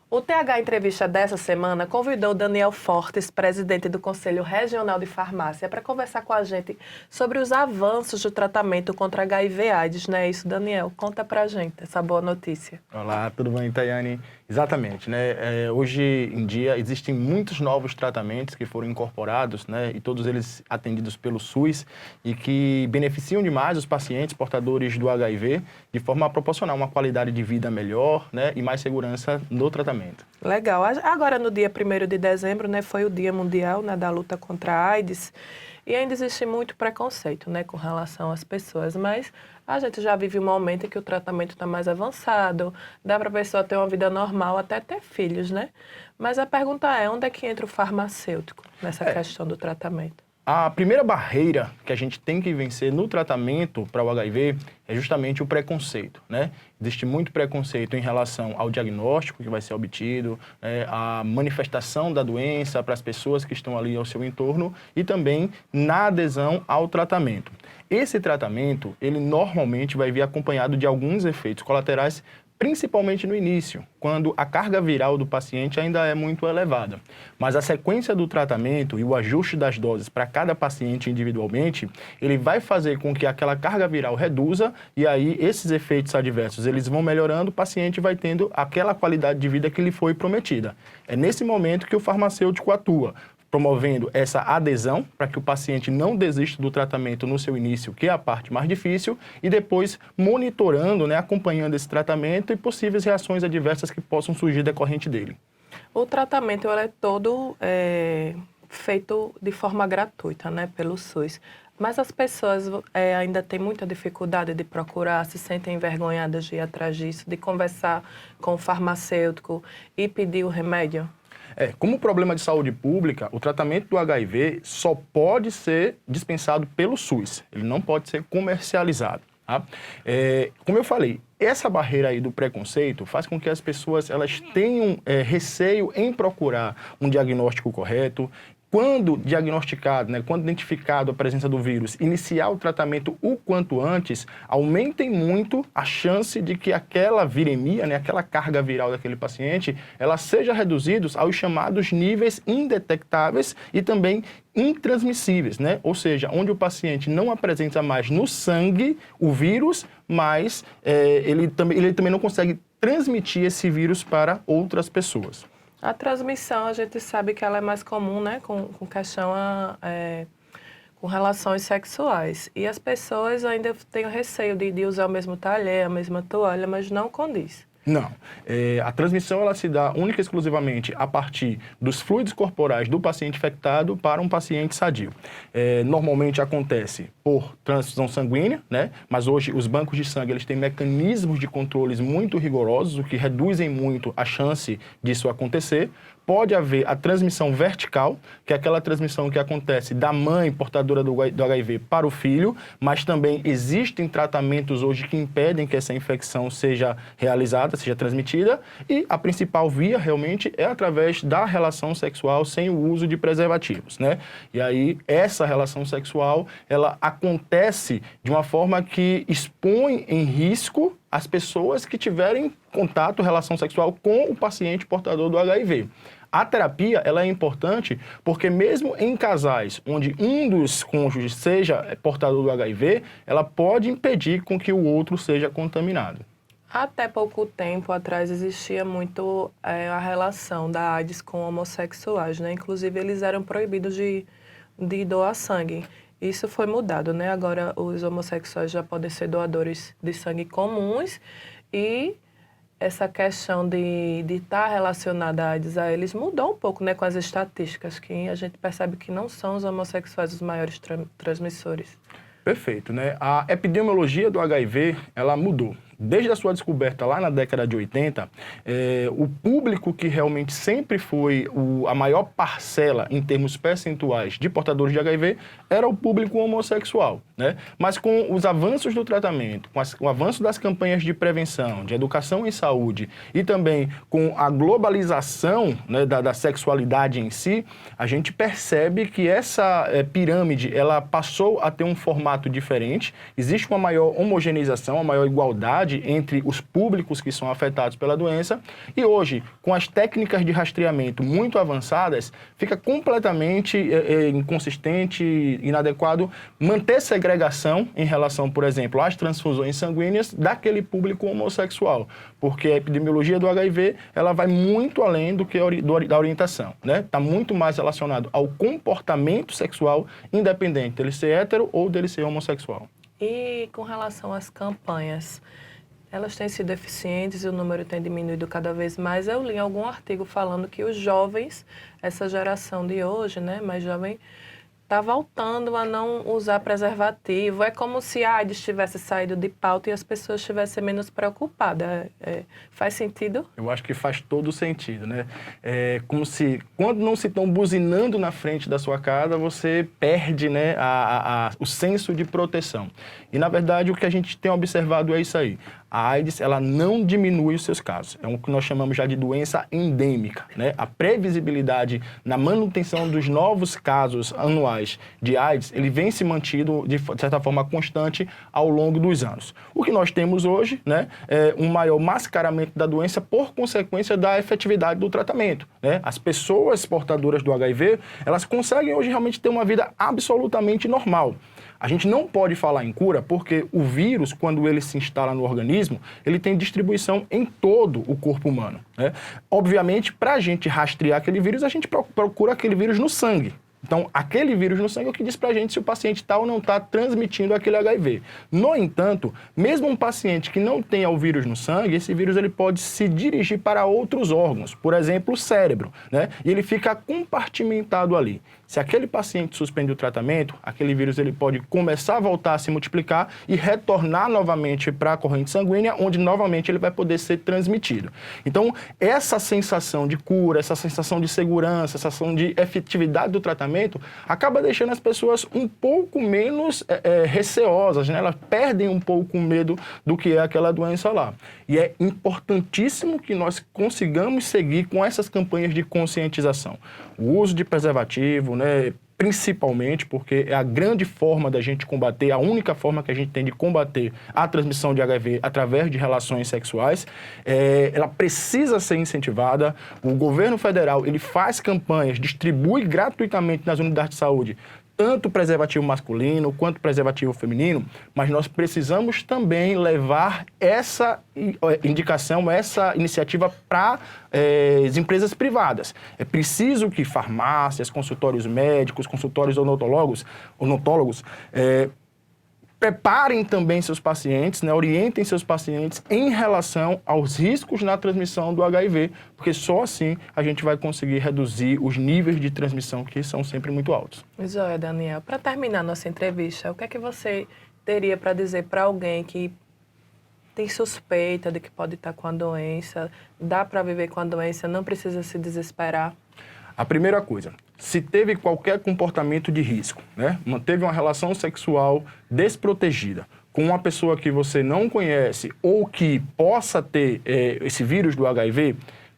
O TH Entrevista dessa semana convidou Daniel Fortes, presidente do Conselho Regional de Farmácia, para conversar com a gente sobre os avanços do tratamento contra HIV/AIDS, não é isso, Daniel? Conta pra gente essa boa notícia. Olá, tudo bem, Tayane? Exatamente, né? Hoje em dia existem muitos novos tratamentos que foram incorporados, né? E todos eles atendidos pelo SUS e que beneficiam demais os pacientes portadores do HIV de forma a proporcionar uma qualidade de vida melhor, né? E mais segurança no tratamento. Legal. Agora, no dia 1º de dezembro, né, foi o Dia Mundial, né, da luta contra a AIDS, e ainda existe muito preconceito, né, com relação às pessoas, mas a gente já vive um momento em que o tratamento está mais avançado, dá para a pessoa ter uma vida normal, até ter filhos, né? Mas a pergunta é, onde é que entra o farmacêutico nessa questão do tratamento? A primeira barreira que a gente tem que vencer no tratamento para o HIV é justamente o preconceito, né? Existe muito preconceito em relação ao diagnóstico que vai ser obtido, a manifestação da doença para as pessoas que estão ali ao seu entorno e também na adesão ao tratamento. Esse tratamento, ele normalmente vai vir acompanhado de alguns efeitos colaterais, principalmente no início, quando a carga viral do paciente ainda é muito elevada. Mas a sequência do tratamento e o ajuste das doses para cada paciente individualmente, ele vai fazer com que aquela carga viral reduza e aí esses efeitos adversos eles vão melhorando, o paciente vai tendo aquela qualidade de vida que lhe foi prometida. É nesse momento que o farmacêutico atua, promovendo essa adesão para que o paciente não desista do tratamento no seu início, que é a parte mais difícil, e depois monitorando, né, acompanhando esse tratamento e possíveis reações adversas que possam surgir decorrente dele. O tratamento ele é todo feito de forma gratuita, né, pelo SUS. Mas as pessoas ainda têm muita dificuldade de procurar, se sentem envergonhadas de ir atrás disso, de conversar com o farmacêutico e pedir o remédio? Como problema de saúde pública, o tratamento do HIV só pode ser dispensado pelo SUS, ele não pode ser comercializado. Tá? Como eu falei, essa barreira aí do preconceito faz com que as pessoas elas tenham receio em procurar um diagnóstico correto. Quando diagnosticado, né, quando identificado a presença do vírus, iniciar o tratamento o quanto antes, aumentem muito a chance de que aquela viremia, né, aquela carga viral daquele paciente, ela seja reduzida aos chamados níveis indetectáveis e também intransmissíveis, né? Ou seja, onde o paciente não apresenta mais no sangue o vírus, mas ele também não consegue transmitir esse vírus para outras pessoas. A transmissão, a gente sabe que ela é mais comum, né, com questão com relações sexuais. E as pessoas ainda têm o receio de usar o mesmo talher, a mesma toalha, mas não condiz. Não. A transmissão ela se dá única e exclusivamente a partir dos fluidos corporais do paciente infectado para um paciente sadio. Normalmente acontece por transfusão sanguínea, né? Mas hoje os bancos de sangue eles têm mecanismos de controles muito rigorosos, o que reduzem muito a chance disso acontecer. Pode haver a transmissão vertical, que é aquela transmissão que acontece da mãe portadora do HIV para o filho, mas também existem tratamentos hoje que impedem que essa infecção seja realizada, seja transmitida, e a principal via realmente é através da relação sexual sem o uso de preservativos, né? E aí essa relação sexual, ela acontece de uma forma que expõe em risco as pessoas que tiverem contato, relação sexual com o paciente portador do HIV. A terapia ela é importante porque mesmo em casais onde um dos cônjuges seja portador do HIV, ela pode impedir com que o outro seja contaminado. Até pouco tempo atrás existia muito a relação da AIDS com homossexuais, né? Inclusive eles eram proibidos de doar sangue. Isso foi mudado, né? Agora os homossexuais já podem ser doadores de sangue comuns e essa questão de estar relacionada à AIDS a eles mudou um pouco, né, com as estatísticas, que a gente percebe que não são os homossexuais os maiores transmissores. Perfeito, né? A epidemiologia do HIV, ela mudou. Desde a sua descoberta lá na década de 80, o público que realmente sempre foi a maior parcela em termos percentuais de portadores de HIV era o público homossexual. né? Mas com os avanços do tratamento, com o avanço das campanhas de prevenção, de educação em saúde e também com a globalização, né, da sexualidade em si, a gente percebe que essa pirâmide ela passou a ter um formato diferente, existe uma maior homogeneização, uma maior igualdade entre os públicos que são afetados pela doença e hoje, com as técnicas de rastreamento muito avançadas, fica completamente inconsistente, inadequado manter segregação em relação, por exemplo, às transfusões sanguíneas daquele público homossexual, porque a epidemiologia do HIV ela vai muito além do que da orientação, né? Está muito mais relacionado ao comportamento sexual, independente dele ser hétero ou dele ser homossexual. E com relação às campanhas, elas têm sido eficientes e o número tem diminuído cada vez mais. Eu li algum artigo falando que os jovens, essa geração de hoje, né, mais jovem, está voltando a não usar preservativo. É como se a AIDS tivesse saído de pauta e as pessoas estivessem menos preocupadas. Faz sentido? Eu acho que faz todo sentido, né? É como se, quando não se estão buzinando na frente da sua casa, você perde, né, o senso de proteção. E, na verdade, o que a gente tem observado é isso aí. A AIDS, ela não diminui os seus casos. É o que nós chamamos já de doença endêmica, né? A previsibilidade na manutenção dos novos casos anuais de AIDS, ele vem se mantido de certa forma constante ao longo dos anos. O que nós temos hoje, né, é um maior mascaramento da doença por consequência da efetividade do tratamento, né? As pessoas portadoras do HIV, elas conseguem hoje realmente ter uma vida absolutamente normal. A gente não pode falar em cura porque o vírus, quando ele se instala no organismo, ele tem distribuição em todo o corpo humano, né? Obviamente, para a gente rastrear aquele vírus, a gente procura aquele vírus no sangue. Então, aquele vírus no sangue é o que diz pra gente se o paciente está ou não está transmitindo aquele HIV. No entanto, mesmo um paciente que não tenha o vírus no sangue, esse vírus ele pode se dirigir para outros órgãos, por exemplo, o cérebro, né? E ele fica compartimentado ali. Se aquele paciente suspende o tratamento, aquele vírus ele pode começar a voltar a se multiplicar e retornar novamente para a corrente sanguínea, onde novamente ele vai poder ser transmitido. Então, essa sensação de cura, essa sensação de segurança, essa sensação de efetividade do tratamento, acaba deixando as pessoas um pouco menos receosas, né? Elas perdem um pouco o medo do que é aquela doença lá. E é importantíssimo que nós consigamos seguir com essas campanhas de conscientização. O uso de preservativo, né, principalmente porque é a grande forma da gente combater, a única forma que a gente tem de combater a transmissão de HIV através de relações sexuais, ela precisa ser incentivada. O governo federal, ele faz campanhas, distribui gratuitamente nas unidades de saúde, tanto preservativo masculino quanto preservativo feminino, mas nós precisamos também levar essa indicação, essa iniciativa para as empresas privadas. É preciso que farmácias, consultórios médicos, consultórios odontólogos preparem também seus pacientes, né, orientem seus pacientes em relação aos riscos na transmissão do HIV, porque só assim a gente vai conseguir reduzir os níveis de transmissão que são sempre muito altos. Joia, Daniel. Para terminar nossa entrevista, o que é que você teria para dizer para alguém que tem suspeita de que pode estar com a doença, dá para viver com a doença, não precisa se desesperar? A primeira coisa, se teve qualquer comportamento de risco, né? Manteve uma relação sexual desprotegida com uma pessoa que você não conhece ou que possa ter esse vírus do HIV,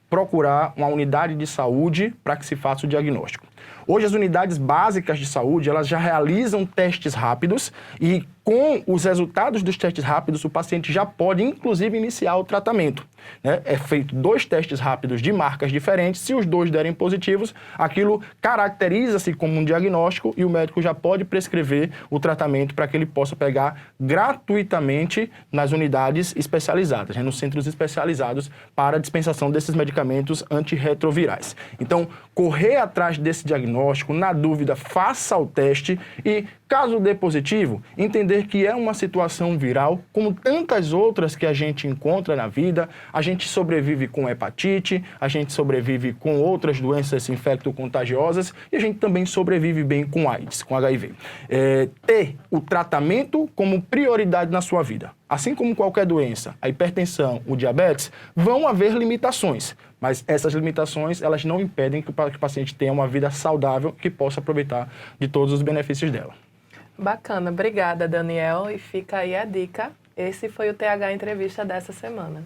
procurar uma unidade de saúde para que se faça o diagnóstico. Hoje as unidades básicas de saúde, elas já realizam testes rápidos e com os resultados dos testes rápidos, o paciente já pode, inclusive, iniciar o tratamento, né? É feito 2 testes rápidos de marcas diferentes. Se os 2 derem positivos, aquilo caracteriza-se como um diagnóstico e o médico já pode prescrever o tratamento para que ele possa pegar gratuitamente nas unidades especializadas, né? Nos centros especializados para a dispensação desses medicamentos antirretrovirais. Então, correr atrás desse diagnóstico, na dúvida, faça o teste e, caso dê positivo, entender que é uma situação viral, como tantas outras que a gente encontra na vida. A gente sobrevive com hepatite, a gente sobrevive com outras doenças infecto-contagiosas e a gente também sobrevive bem com AIDS, com HIV. Ter o tratamento como prioridade na sua vida. Assim como qualquer doença, a hipertensão, o diabetes, vão haver limitações, mas essas limitações elas não impedem que o paciente tenha uma vida saudável que possa aproveitar de todos os benefícios dela. Bacana, obrigada, Daniel. E fica aí a dica. Esse foi o TH Entrevista dessa semana.